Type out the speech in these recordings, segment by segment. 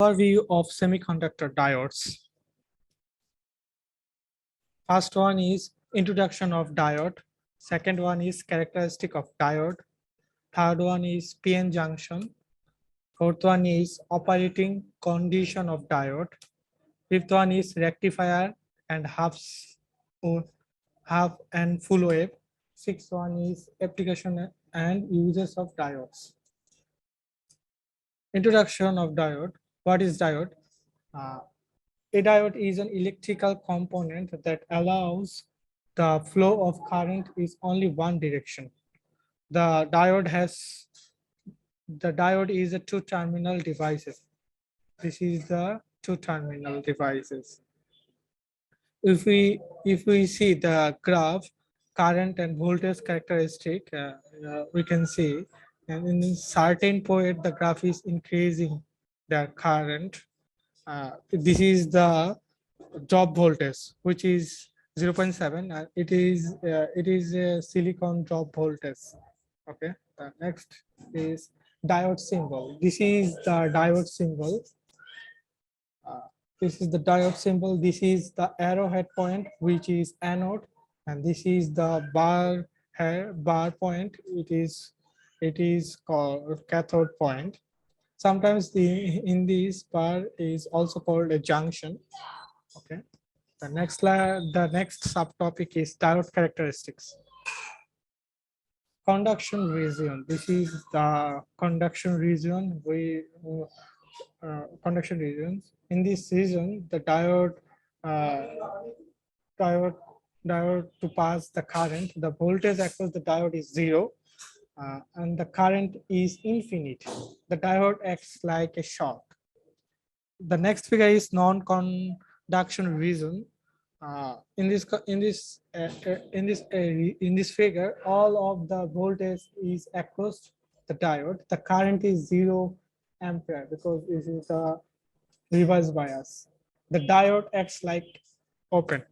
Overview of semiconductor diodes. First one is introduction of diode. Second one is characteristic of diode. Third one is PN junction. Fourth one is operating condition of diode. Fifth one is rectifier and half and full wave. Sixth one is application and uses of diodes. Introduction of diode. What is diode? A diode is an electrical component that allows the flow of current is only one direction. The diode is a two-terminal devices. This is the two-terminal devices. If we see the graph, current and voltage characteristic, we can see, and in a certain point the graph is increasing the current. This is the drop voltage, which is 0.7, and it is a silicon drop voltage. Okay, the next is diode symbol. This is the diode symbol. This is the diode symbol. This is the arrowhead point, which is anode, and this is the bar point. It is called cathode point. Sometimes in this bar is also called a junction. Okay. The next subtopic is diode characteristics. Conduction region. This is the conduction region. Conduction regions. In this region, the diode to pass the current, the voltage across the diode is 0, and the current is infinite. The diode acts like a shock. The next figure is non-conduction region. In this figure, all of the voltage is across the diode. The current is 0 ampere because this is a reverse bias. The diode acts like open.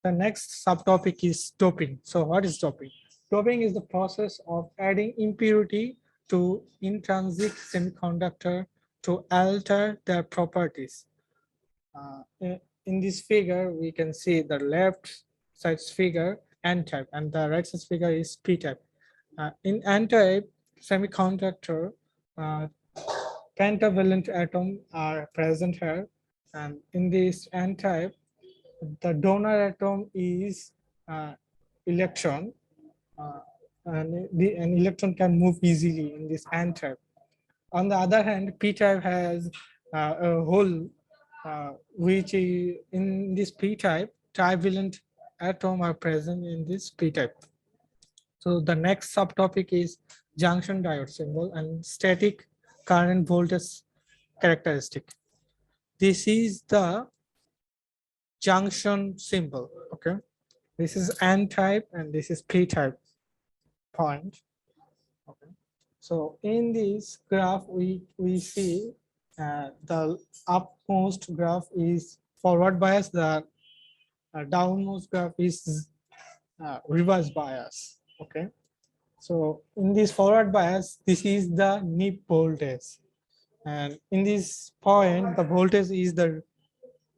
The next subtopic is doping. So what is doping? Doping is the process of adding impurity to intrinsic semiconductor to alter their properties. In this figure, we can see the left side's figure N-type and the right side's figure is P-type. In N-type semiconductor, pentavalent atoms are present here, and in this N-type, the donor atom is electron, and an electron can move easily in this N-type. On the other hand, P-type has a hole, which is in this P-type, trivalent atom are present in this P-type. So the next subtopic is junction diode symbol and static current voltage characteristic. This is the junction symbol. Okay, this is N-type and this is P-type point. Okay, so in this graph we see the upmost graph is forward bias, the downmost graph is reverse bias. Okay, so in this forward bias, this is the NIP voltage, and in this point the voltage is the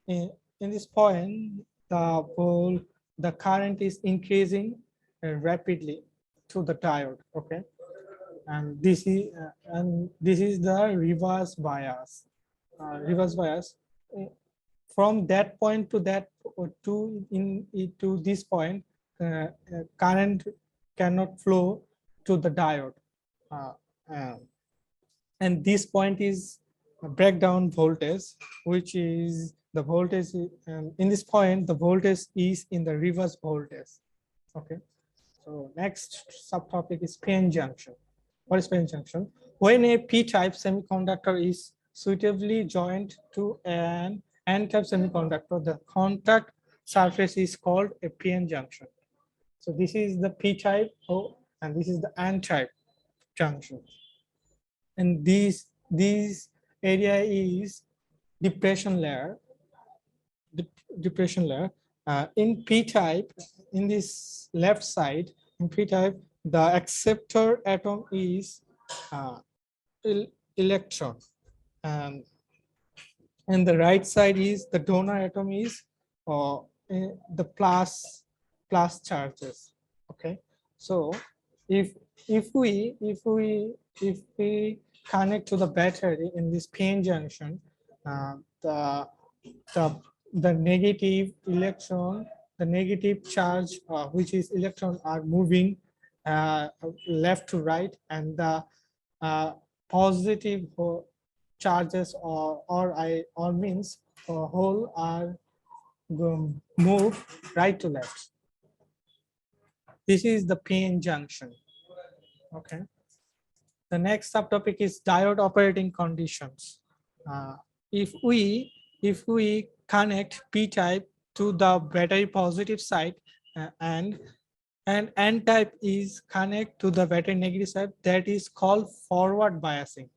in this point the current is increasing rapidly to the diode. Okay, and this is the reverse bias. From that point to this point, current cannot flow to the diode, and this point is a breakdown voltage, which is the voltage, in this point the voltage is in the reverse voltage. Okay, so next subtopic is PN junction. What is PN junction? When a P-type semiconductor is suitably joined to an N-type semiconductor, the contact surface is called a PN junction. So this is the P-type, and this is the N-type junction. And this area is depression layer. In P-type, in this left side, in P-type, the acceptor atom is electron, and and the right side is the donor atom is the plus charges. Okay, so if if we connect to the battery in this p-n junction, uh, the the the negative electron, the negative charge, which is electron, are moving left to right, and the uh, positive charges or means whole are move right to left. This is the p-n junction. Okay. The next subtopic is diode operating conditions. Uh, if we connect p-type to the battery positive side, and n-type is connect to the battery negative side, that is called forward biasing.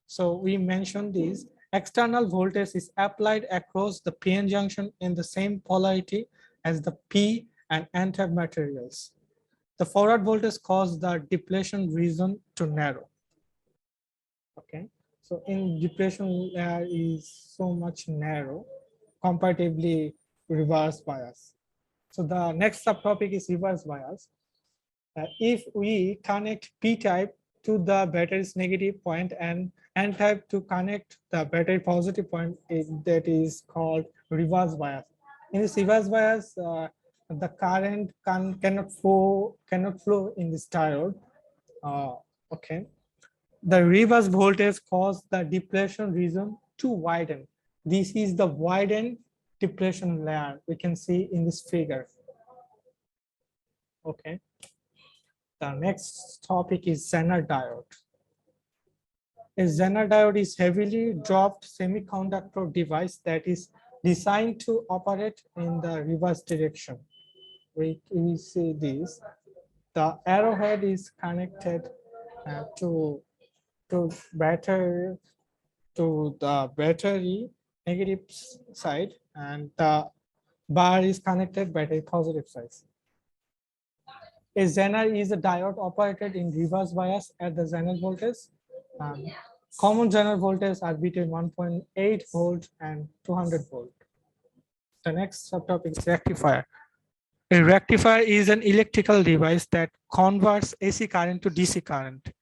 So we mentioned this. External voltage is applied across the p-n junction in the same polarity as the p and n-type materials. The forward voltage causes the depletion region to narrow. Okay, so in depletion layer is so much narrow, comparatively reverse bias. So the next subtopic is reverse bias. If we connect p-type to the battery's negative point and n-type to connect the battery positive point, that is called reverse bias. In this reverse bias, the current cannot flow in this diode. Okay, the reverse voltage causes the depletion region to widen. This is the widened depletion layer we can see in this figure. Okay. The next topic is Zener diode. A Zener diode is heavily dropped semiconductor device that is designed to operate in the reverse direction. We see this. The arrowhead is connected to battery, to the battery negative side, and the bar is connected battery positive side. A Zener is a diode operated in reverse bias at the Zener voltage. Common Zener voltages are between 1.8 volt and 200 volt. The next subtopic is rectifier. A rectifier is an electrical device that converts AC current to DC current.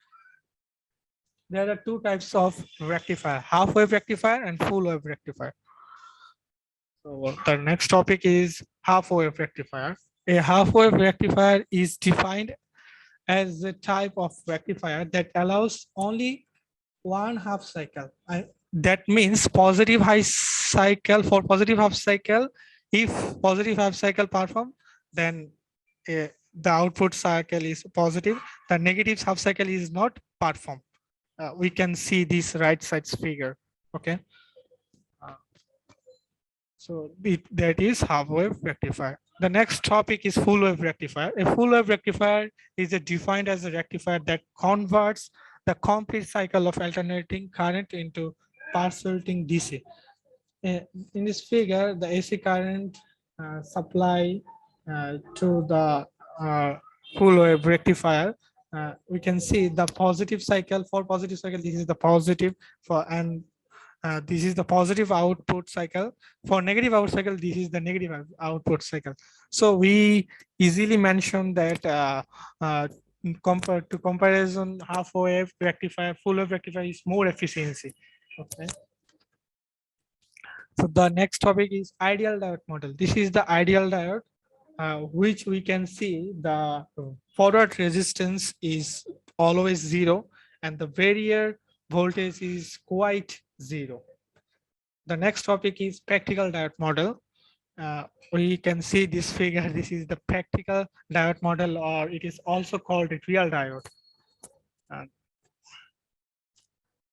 There are two types of rectifier: half-wave rectifier and full-wave rectifier. So the next topic is half-wave rectifier. A half-wave rectifier is defined as a type of rectifier that allows only one half cycle. That means positive high cycle. For positive half cycle, if positive half cycle perform, then the output cycle is positive. The negative half cycle is not perform. We can see this right side figure. Okay. So that is half-wave rectifier. The next topic is full-wave rectifier. A full-wave rectifier is defined as a rectifier that converts the complete cycle of alternating current into pulsating DC. In this figure, the AC current supply to the full-wave rectifier, we can see the positive cycle. For positive cycle, this is the positive, this is the positive output cycle. For negative output cycle, this is the negative output cycle. So we easily mention that compared to comparison, half-wave rectifier, full-wave rectifier is more efficiency. Okay. So the next topic is ideal diode model. This is the ideal diode, which we can see the forward resistance is always 0 and the barrier voltage is quite 0. The next topic is practical diode model. We can see this figure. This is the practical diode model, or it is also called a real diode.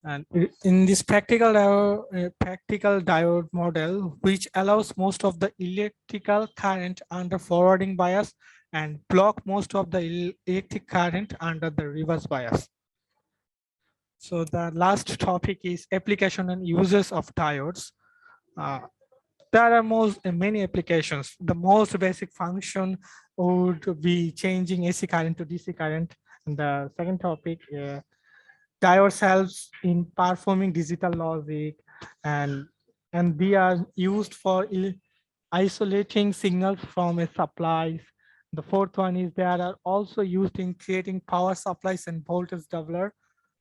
And in this practical diode model, which allows most of the electrical current under forwarding bias and block most of the electric current under the reverse bias. So the last topic is application and uses of diodes. There are many applications. The most basic function would be changing AC current to DC current. And the second topic, diodes helps in performing digital logic, and and they are used for isolating signals from a supplies. The fourth one is they are also used in creating power supplies and voltage doubler.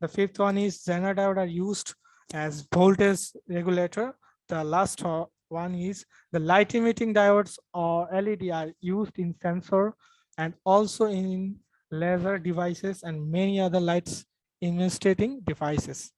The fifth one is Zener diode are used as voltage regulator. The last one is the light emitting diodes or LED are used in sensor and also in laser devices and many other lights illuminating devices.